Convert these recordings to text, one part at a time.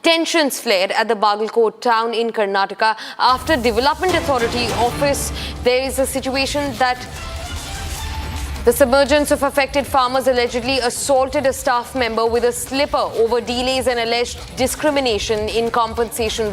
Tensions flared at the Bagalkot town in Karnataka after Development Authority office. There is a situation that the submergence of affected farmers allegedly assaulted a staff member with a slipper over delays and alleged discrimination in compensation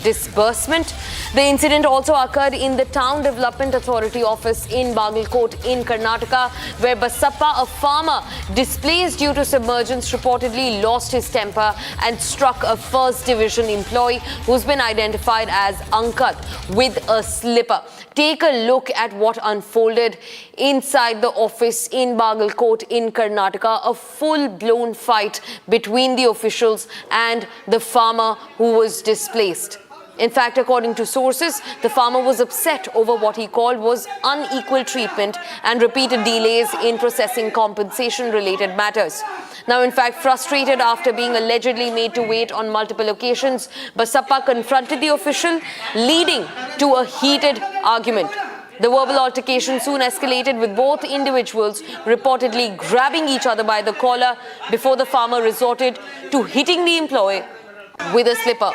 disbursement. The incident also occurred in the Town Development Authority office in Bagalkot in Karnataka, where Basappa, a farmer displaced due to submergence, reportedly lost his temper and struck a First Division employee who's been identified as Ankat with a slipper. Take a look at what unfolded inside the office in Bagalkot in Karnataka, a full-blown fight between the officials and the farmer who was displaced. In fact, according to sources, the farmer was upset over what he called was unequal treatment and repeated delays in processing compensation-related matters. Now, in fact, frustrated after being allegedly made to wait on multiple occasions, Basappa confronted the official, leading to a heated argument. The verbal altercation soon escalated, with both individuals reportedly grabbing each other by the collar before the farmer resorted to hitting the employee with a slipper.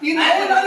You know